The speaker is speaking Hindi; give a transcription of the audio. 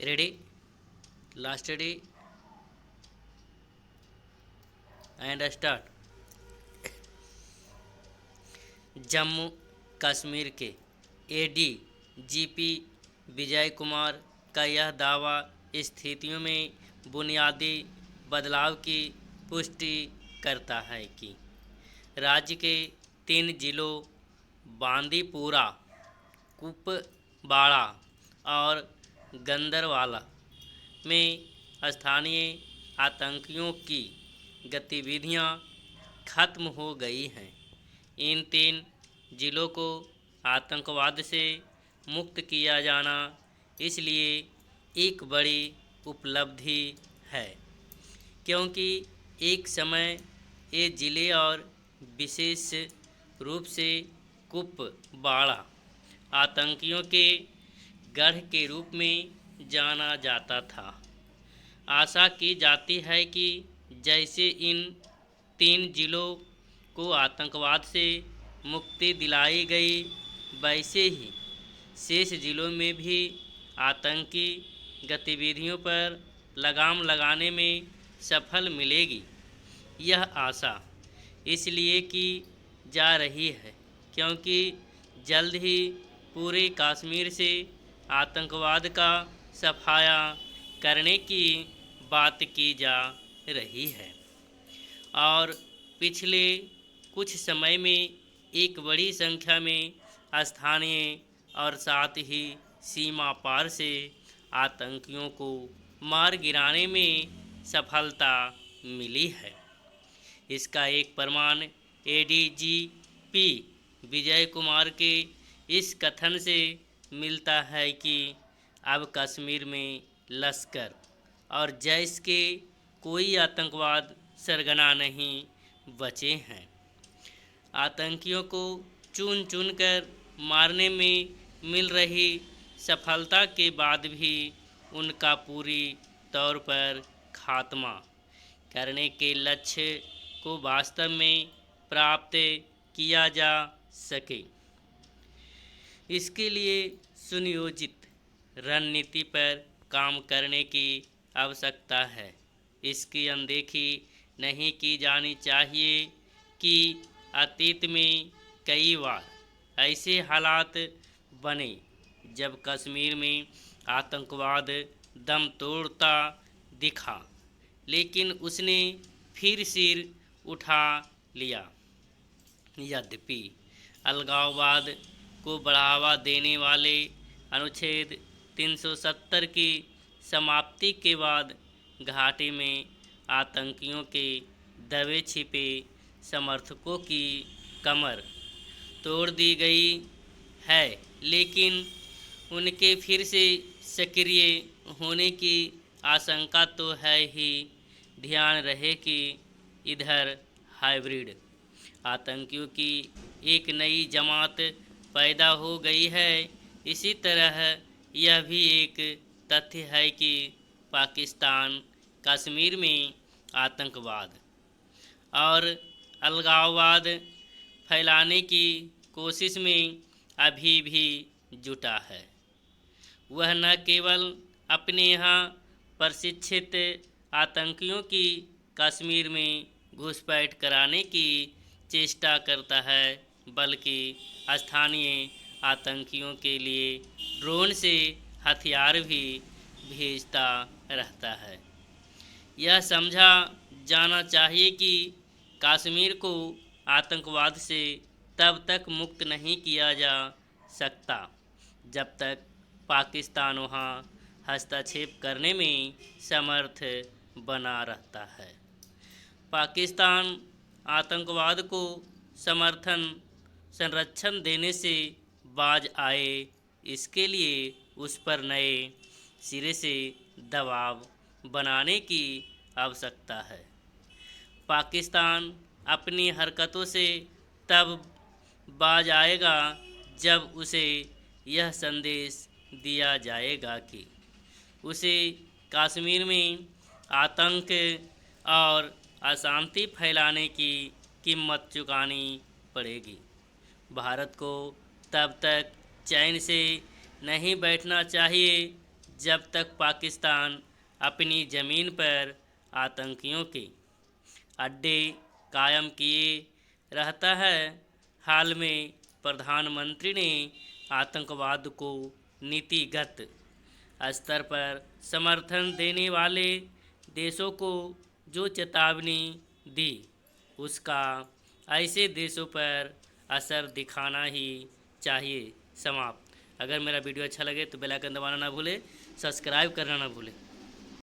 Ready last day and start. Jammu Kashmir के एडीजीपी विजय कुमार का यह दावा स्थितियों में बुनियादी बदलाव की पुष्टि करता है कि राज्य के 3 जिलों बांदीपुरा, कुपवाड़ा और गंदरवाला में स्थानीय आतंकियों की गतिविधियां खत्म हो गई हैं। इन 3 जिलों को आतंकवाद से मुक्त किया जाना इसलिए एक बड़ी उपलब्धि है क्योंकि एक समय ये जिले और विशेष रूप से कुपवाड़ा आतंकियों के गढ़ के रूप में जाना जाता था। आशा की जाती है कि जैसे इन 3 जिलों को आतंकवाद से मुक्ति दिलाई गई, वैसे ही शेष जिलों में भी आतंकी गतिविधियों पर लगाम लगाने में सफल मिलेगी। यह आशा इसलिए की जा रही है क्योंकि जल्द ही पूरे कश्मीर से आतंकवाद का सफाया करने की बात की जा रही है और पिछले कुछ समय में एक बड़ी संख्या में स्थानीय और साथ ही सीमा पार से आतंकियों को मार गिराने में सफलता मिली है। इसका एक प्रमाण एडीजीपी विजय कुमार के इस कथन से मिलता है कि अब कश्मीर में लश्कर और जैश के कोई आतंकवाद सरगना नहीं बचे हैं। आतंकियों को चुन चुन कर मारने में मिल रही सफलता के बाद भी उनका पूरी तौर पर खात्मा करने के लक्ष्य को वास्तव में प्राप्त किया जा सके, इसके लिए सुनियोजित रणनीति पर काम करने की आवश्यकता है। इसकी अनदेखी नहीं की जानी चाहिए कि अतीत में कई बार ऐसे हालात बने जब कश्मीर में आतंकवाद दम तोड़ता दिखा, लेकिन उसने फिर सिर उठा लिया। यद्यपि अलगाववाद को बढ़ावा देने वाले अनुच्छेद 370 की समाप्ति के बाद घाटी में आतंकियों के दबे छिपे समर्थकों की कमर तोड़ दी गई है, लेकिन उनके फिर से सक्रिय होने की आशंका तो है ही। ध्यान रहे कि इधर हाइब्रिड आतंकियों की एक नई जमात पैदा हो गई है। इसी तरह यह भी एक तथ्य है कि पाकिस्तान कश्मीर में आतंकवाद और अलगाववाद फैलाने की कोशिश में अभी भी जुटा है। वह न केवल अपने यहाँ प्रशिक्षित आतंकियों की कश्मीर में घुसपैठ कराने की चेष्टा करता है, बल्कि स्थानीय आतंकियों के लिए ड्रोन से हथियार भी भेजता रहता है। यह समझा जाना चाहिए कि कश्मीर को आतंकवाद से तब तक मुक्त नहीं किया जा सकता जब तक पाकिस्तान वहां हस्तक्षेप करने में समर्थ बना रहता है। पाकिस्तान आतंकवाद को समर्थन संरक्षण देने से बाज आए, इसके लिए उस पर नए सिरे से दबाव बनाने की आवश्यकता है। पाकिस्तान अपनी हरकतों से तब बाज आएगा जब उसे यह संदेश दिया जाएगा कि उसे कश्मीर में आतंक और अशांति फैलाने की कीमत चुकानी पड़ेगी। भारत को तब तक चैन से नहीं बैठना चाहिए जब तक पाकिस्तान अपनी ज़मीन पर आतंकियों के अड्डे कायम किए रहता है। हाल में प्रधानमंत्री ने आतंकवाद को नीतिगत स्तर पर समर्थन देने वाले देशों को जो चेतावनी दी, उसका ऐसे देशों पर असर दिखाना ही चाहिए। समाप्त। अगर मेरा वीडियो अच्छा लगे तो बेल आइकन दबाना ना भूलें, सब्सक्राइब करना ना भूलें।